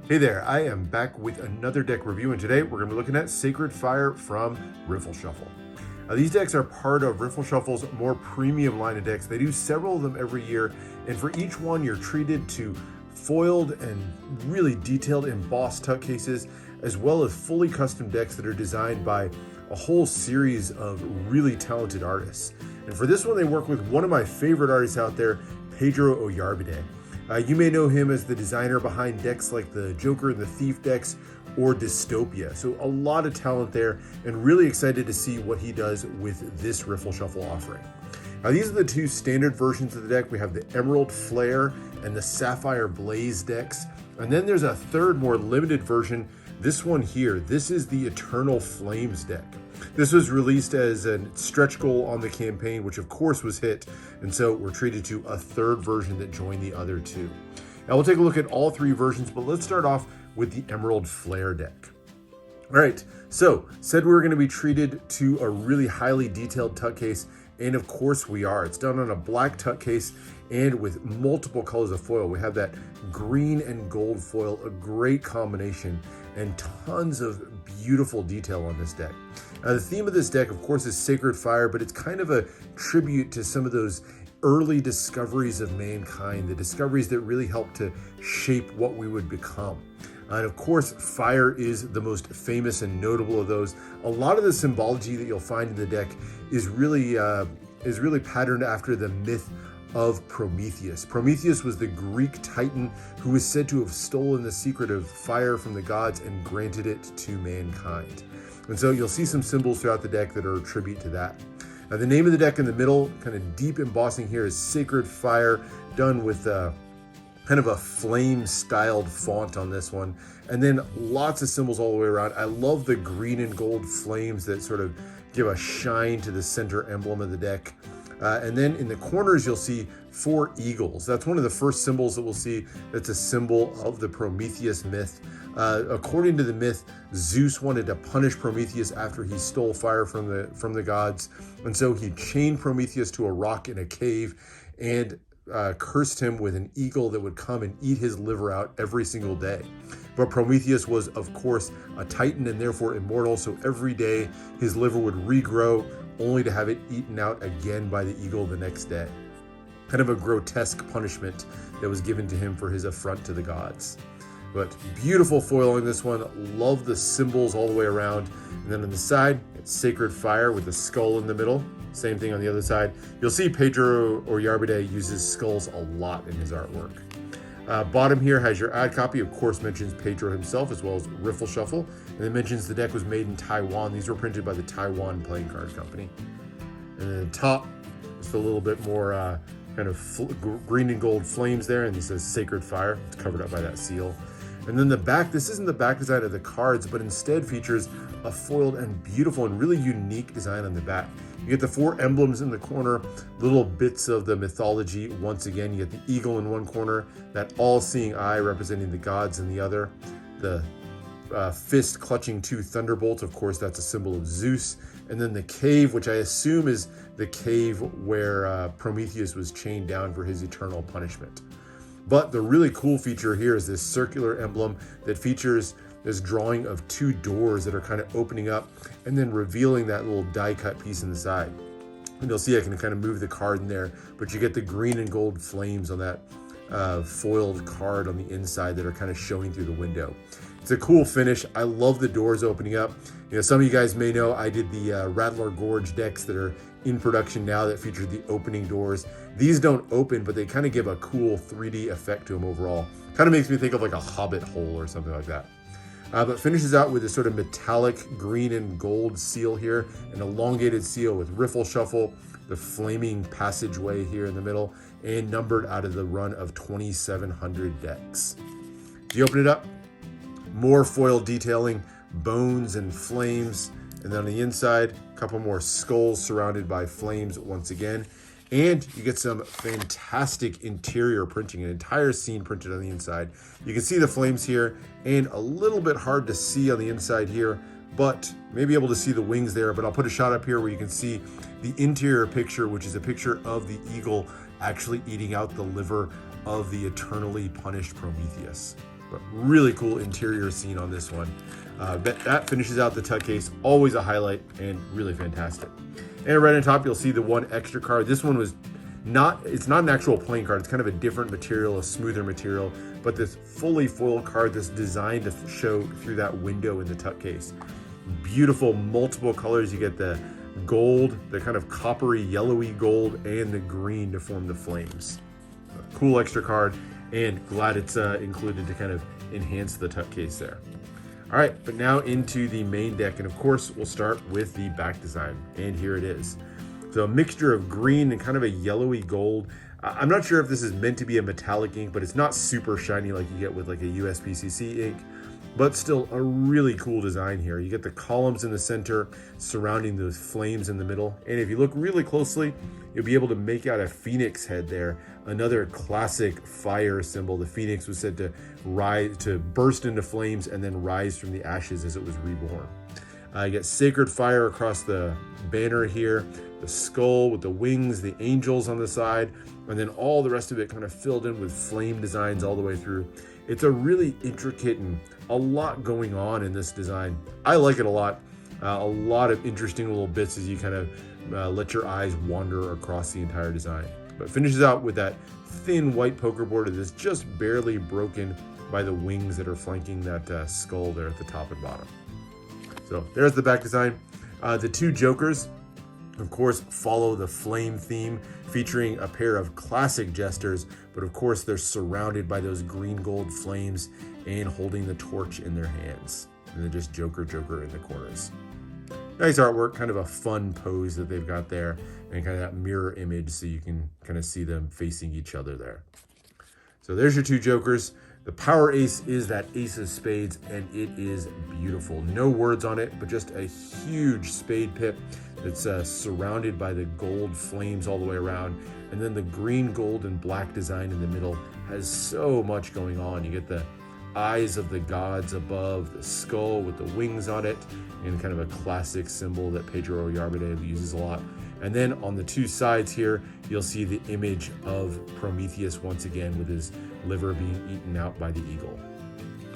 Hey there, I am back with another deck review, and today we're going to be looking at Sacred Fire from RiffleShuffle. These decks are part of RiffleShuffle's more premium line of decks. They do several of them every year, and for each one you're treated to foiled and really detailed embossed tuck cases, as well as fully custom decks that are designed by a whole series of really talented artists. And for this one, they work with one of my favorite artists out there, Pedro Oyarbide. You may know him as the designer behind decks like the Joker and the Thief decks or Dystopia. So a lot of talent there, and really excited to see what he does with this RiffleShuffle offering. Now these are the two standard versions of the deck. We have the Emerald Flare and the Sapphire Blaze decks. And then there's a third, more limited version. This one here, this is the Eternal Flames deck. This was released as a stretch goal on the campaign, which of course was hit, and so we're treated to a third version that joined the other two. Now we'll take a look at all three versions, but let's start off with the Emerald Flare deck. All right, so said we were going to be treated to a really highly detailed tuck case, and of course we are. It's done on a black tuck case and with multiple colors of foil. We have that green and gold foil, a great combination, and tons of beautiful detail on this deck. The theme of this deck, of course, is Sacred Fire, but it's kind of a tribute to some of those early discoveries of mankind, the discoveries that really helped to shape what we would become. And of course, fire is the most famous and notable of those. A lot of the symbology that you'll find in the deck is really patterned after the myth of Prometheus. Prometheus was the Greek titan who was said to have stolen the secret of fire from the gods and granted it to mankind. And so you'll see some symbols throughout the deck that are a tribute to that. Now the name of the deck in the middle, kind of deep embossing here, is Sacred Fire, done with kind of a flame-styled font on this one. And then lots of symbols all the way around. I love the green and gold flames that sort of give a shine to the center emblem of the deck. And then in the corners, you'll see 4 eagles. That's one of the first symbols that we'll see that's a symbol of the Prometheus myth. According to the myth, Zeus wanted to punish Prometheus after he stole fire from the gods. And so he chained Prometheus to a rock in a cave and cursed him with an eagle that would come and eat his liver out every single day. But Prometheus was, of course, a titan and therefore immortal, so every day his liver would regrow, only to have it eaten out again by the eagle the next day. Kind of a grotesque punishment that was given to him for his affront to the gods. But beautiful foil on this one. Love the symbols all the way around. And then on the side, it's Sacred Fire with the skull in the middle. Same thing on the other side. You'll see Pedro Oyarbide uses skulls a lot in his artwork. Bottom here has your ad copy, of course mentions Pedro himself as well as RiffleShuffle, and it mentions the deck was made in Taiwan. These were printed by the Taiwan Playing Card Company. And then the top, just a little bit more kind of green and gold flames there, and it says Sacred Fire. It's covered up by that seal. And then the back, this isn't the back design of the cards, but instead features a foiled and beautiful and really unique design on the back. You get the 4 emblems in the corner, little bits of the mythology. Once again, you get the eagle in one corner, that all-seeing eye representing the gods in the other, the fist clutching 2 thunderbolts, of course that's a symbol of Zeus, and then the cave, which I assume is the cave where Prometheus was chained down for his eternal punishment. But the really cool feature here is this circular emblem that features this drawing of 2 doors that are kind of opening up and then revealing that little die cut piece in the side. And you'll see I can kind of move the card in there, but you get the green and gold flames on that foiled card on the inside that are kind of showing through the window. It's a cool finish. I love the doors opening up. You know, some of you guys may know I did the Rattler Gorge decks that are in production now that feature the opening doors. These don't open, but they kind of give a cool 3D effect to them overall. Kind of makes me think of like a Hobbit hole or something like that. But finishes out with this sort of metallic green and gold seal here, an elongated seal with RiffleShuffle, the flaming passageway here in the middle, and numbered out of the run of 2,700 decks. If you open it up, more foil detailing, bones and flames, and then on the inside, a couple more skulls surrounded by flames once again. And you get some fantastic interior printing, an entire scene printed on the inside. You can see the flames here, and a little bit hard to see on the inside here, but maybe able to see the wings there. But I'll put a shot up here where you can see the interior picture, which is a picture of the eagle actually eating out the liver of the eternally punished Prometheus. But really cool interior scene on this one. That finishes out the tut case, always a highlight and really fantastic. And right on top, you'll see the one extra card. This one was it's not an actual playing card. It's kind of a different material, a smoother material, but this fully foiled card that's designed to show through that window in the tut case. Beautiful, multiple colors. You get the gold, the kind of coppery, yellowy gold, and the green to form the flames. A cool extra card, and glad it's included to kind of enhance the tut case there. All right, but now into the main deck, and of course, we'll start with the back design, and here it is. So a mixture of green and kind of a yellowy gold. I'm not sure if this is meant to be a metallic ink, but it's not super shiny like you get with like a USPCC ink, but still a really cool design here. You get the columns in the center surrounding those flames in the middle. And if you look really closely, you'll be able to make out a phoenix head there, another classic fire symbol. The phoenix was said to rise, to burst into flames and then rise from the ashes as it was reborn. You get sacred fire across the banner here, the skull with the wings, the angels on the side, and then all the rest of it kind of filled in with flame designs all the way through. It's a really intricate and a lot going on in this design. I like it a lot of interesting little bits as you kind of let your eyes wander across the entire design. But finishes out with that thin white poker border that's just barely broken by the wings that are flanking that skull there at the top and bottom. So there's the back design. The two jokers, of course, follow the flame theme, featuring a pair of classic jesters, but of course they're surrounded by those green gold flames and holding the torch in their hands. And then just Joker in the corners. Nice artwork, kind of a fun pose that they've got there, and kind of that mirror image so you can kind of see them facing each other there. So there's your two jokers. The power ace is that ace of spades, and it is beautiful. No words on it, but just a huge spade pip that's surrounded by the gold flames all the way around. And then the green, gold, and black design in the middle has so much going on. You get the eyes of the gods above, the skull with the wings on it, and kind of a classic symbol that Pedro Oyarbide uses a lot. And then on the two sides here, you'll see the image of Prometheus once again with his liver being eaten out by the eagle.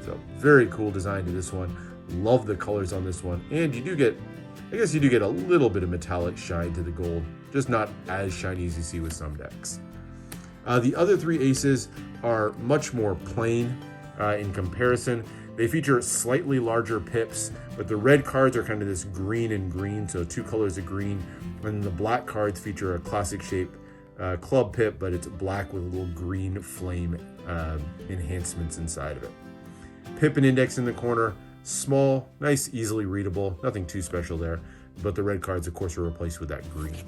So very cool design to this one. Love the colors on this one. And you do get a little bit of metallic shine to the gold, just not as shiny as you see with some decks. The other three aces are much more plain in comparison. They feature slightly larger pips, but the red cards are kind of this green and green, so two colors of green. And the black cards feature a classic shape club pip, but it's black with little green flame enhancements inside of it. Pip and index in the corner, small, nice, easily readable, nothing too special there, but the red cards, of course, are replaced with that green.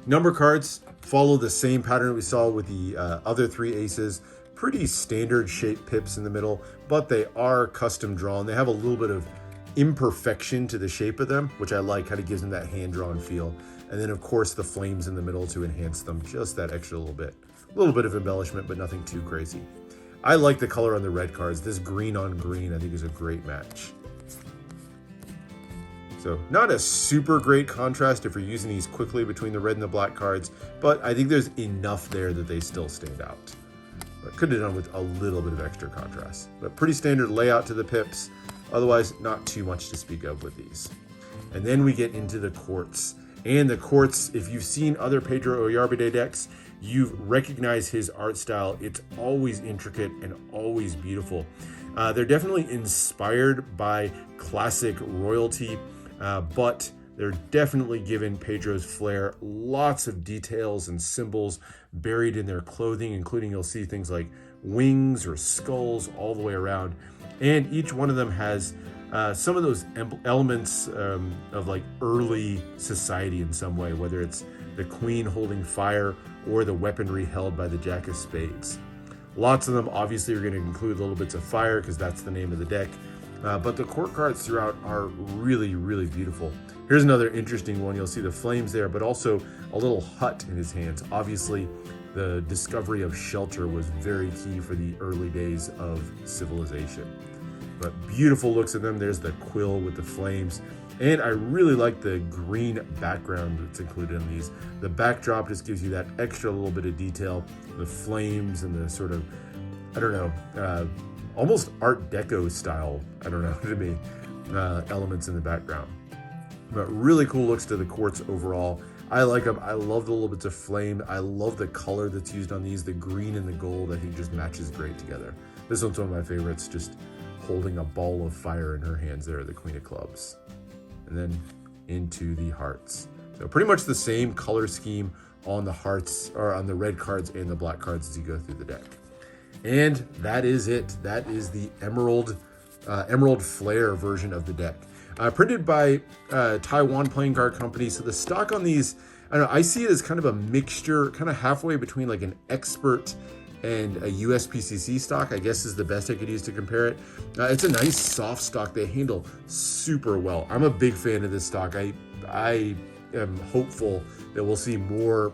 Number cards follow the same pattern we saw with the other three aces. Pretty standard shaped pips in the middle, but they are custom drawn. They have a little bit of imperfection to the shape of them, which I like, kind of gives them that hand-drawn feel. And then, of course, the flames in the middle to enhance them just that extra little bit. A little bit of embellishment, but nothing too crazy. I like the color on the red cards. This green on green, I think, is a great match. So not a super great contrast if you're using these quickly between the red and the black cards, but I think there's enough there that they still stand out. But could have done with a little bit of extra contrast. But pretty standard layout to the pips. Otherwise, not too much to speak of with these. And then we get into the quartz. And the quartz, if you've seen other Pedro Oyarbide decks, you've recognized his art style. It's always intricate and always beautiful. They're definitely inspired by classic royalty, but they're definitely given Pedro's flair. Lots of details and symbols buried in their clothing, including you'll see things like wings or skulls all the way around. And each one of them has some of those elements of like early society in some way, whether it's the queen holding fire or the weaponry held by the jack of spades. Lots of them obviously are going to include little bits of fire because that's the name of the deck. But the court cards throughout are really, really beautiful. Here's another interesting one. You'll see the flames there, but also a little hut in his hands. Obviously, the discovery of shelter was very key for the early days of civilization. But beautiful looks at them. There's the quill with the flames. And I really like the green background that's included in these. The backdrop just gives you that extra little bit of detail. The flames and the sort of I don't know, almost Art Deco style, I don't know, to me, elements in the background. But really cool looks to the quartz overall. I like them. I love the little bits of flame. I love the color that's used on these. The green and the gold, I think, just matches great together. This one's one of my favorites, just holding a ball of fire in her hands there, the Queen of Clubs. And then into the hearts. So pretty much the same color scheme on the hearts, or on the red cards and the black cards as you go through the deck. And that is it. That is the Emerald Flare version of the deck. Printed by Taiwan Playing Card Company. So the stock on these, I don't know, I see it as kind of a mixture, kind of halfway between like an Expert and a USPCC stock, I guess is the best I could use to compare it. It's a nice soft stock. They handle super well. I'm a big fan of this stock. I am hopeful that we'll see more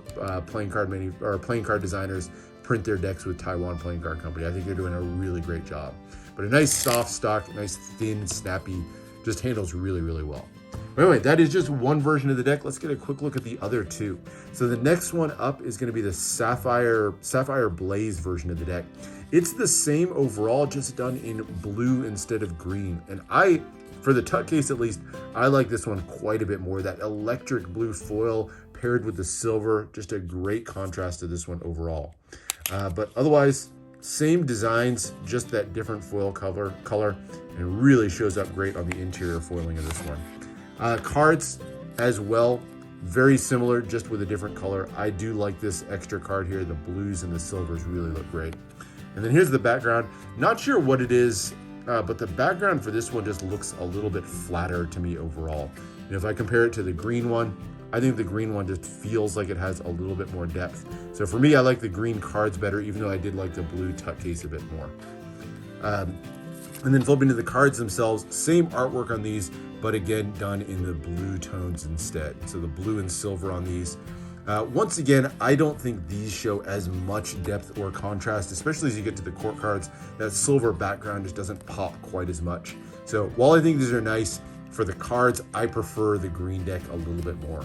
playing card designers print their decks with Taiwan Playing Card Company. I think they're doing a really great job. But a nice soft stock, nice thin, snappy, just handles really, really well. But anyway, that is just one version of the deck. Let's get a quick look at the other two. So the next one up is going to be the Sapphire Blaze version of the deck. It's the same overall, just done in blue instead of green. And for the tuck case at least, I like this one quite a bit more. That electric blue foil paired with the silver, just a great contrast to this one overall. But otherwise, same designs, just that different foil color, and really shows up great on the interior foiling of this one. Cards as well, very similar, just with a different color. I do like this extra card here. The blues and the silvers really look great. And then here's the background. Not sure what it is, but the background for this one just looks a little bit flatter to me overall. And if I compare it to the green one, I think the green one just feels like it has a little bit more depth. So for me, I like the green cards better, even though I did like the blue tuck case a bit more. And then flipping to the cards themselves, same artwork on these, but again, done in the blue tones instead. So the blue and silver on these. Once again, I don't think these show as much depth or contrast, especially as you get to the court cards. That silver background just doesn't pop quite as much. So while I think these are nice, for the cards, I prefer the green deck a little bit more.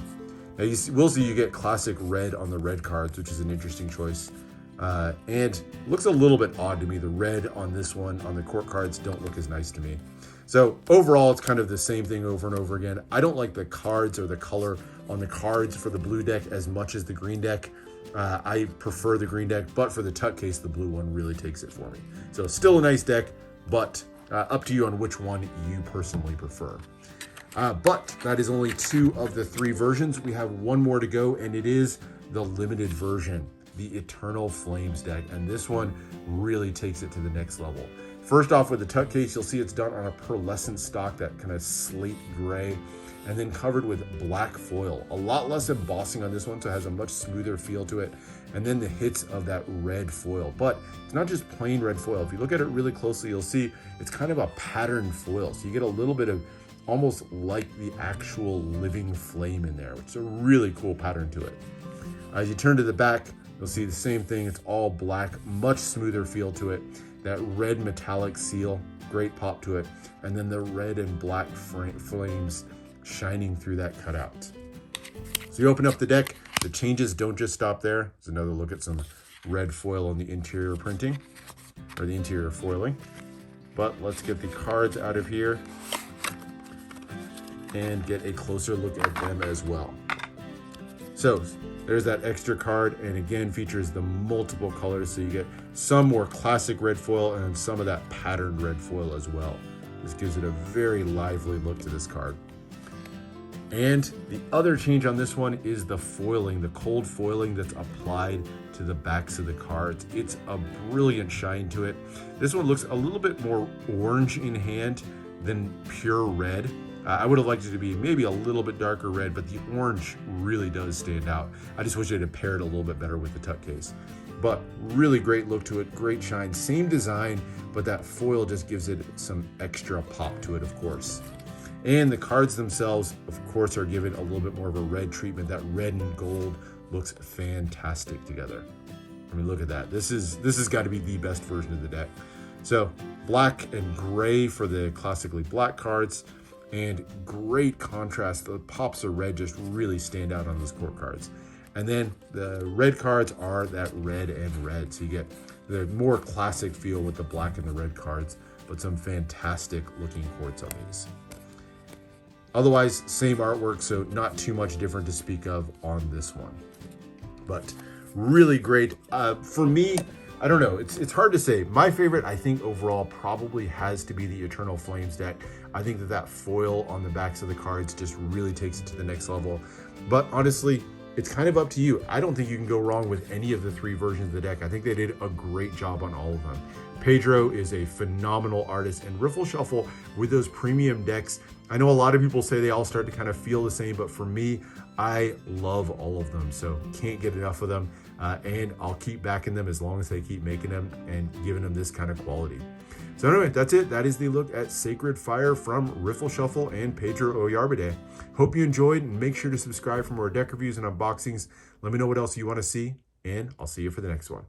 Now we'll see you get classic red on the red cards, which is an interesting choice. And looks a little bit odd to me. The red on this one, on the court cards, don't look as nice to me. So overall, it's kind of the same thing over and over again. I don't like the cards or the color on the cards for the blue deck as much as the green deck. I prefer the green deck, but for the tuck case, the blue one really takes it for me. So still a nice deck, but up to you on which one you personally prefer. But that is only 2 of the 3 versions. We have one more to go, and it is the limited version, the Eternal Flames deck. And this one really takes it to the next level. First off, with the tuck case, you'll see it's done on a pearlescent stock, that kind of slate gray, and then covered with black foil. A lot less embossing on this one, so it has a much smoother feel to it. And then the hits of that red foil. But it's not just plain red foil. If you look at it really closely, you'll see it's kind of a patterned foil. So you get a little bit of almost like the actual living flame in there, which is a really cool pattern to it. As you turn to the back, you'll see the same thing. It's all black, much smoother feel to it. That red metallic seal, great pop to it. And then the red and black flames shining through that cutout. So you open up the deck, the changes don't just stop there. There's another look at some red foil on the interior printing, or the interior foiling. But let's get the cards out of here and get a closer look at them as well. So there's that extra card, and again features the multiple colors, so you get some more classic red foil and some of that patterned red foil as well. This gives it a very lively look to this card. And the other change on this one is the foiling, the cold foiling that's applied to the backs of the cards. It's a brilliant shine to it. This one looks a little bit more orange in hand than pure red. I would have liked it to be maybe a little bit darker red, but the orange really does stand out. I just wish it had paired a little bit better with the tuck case. But really great look to it, great shine, same design, but that foil just gives it some extra pop to it, of course. And the cards themselves, of course, are given a little bit more of a red treatment. That red and gold looks fantastic together. I mean, look at that. This has got to be the best version of the deck. So black and gray for the classically black cards, and great contrast. The pops of red just really stand out on those court cards. And then the red cards are that red and red. So you get the more classic feel with the black and the red cards, but some fantastic looking quartz on these. Otherwise, same artwork, so not too much different to speak of on this one. But really great. For me, I don't know, it's hard to say. My favorite, I think overall, probably has to be the Eternal Flames deck. I think that foil on the backs of the cards just really takes it to the next level. But honestly, it's kind of up to you. I don't think you can go wrong with any of the 3 versions of the deck. I think they did a great job on all of them. Pedro is a phenomenal artist, and RiffleShuffle with those premium decks, I know a lot of people say they all start to kind of feel the same, but for me, I love all of them, so can't get enough of them, and I'll keep backing them as long as they keep making them and giving them this kind of quality. So anyway, that's it. That is the look at Sacred Fire from RiffleShuffle and Pedro Oyarbide. Hope you enjoyed, and make sure to subscribe for more deck reviews and unboxings. Let me know what else you want to see, and I'll see you for the next one.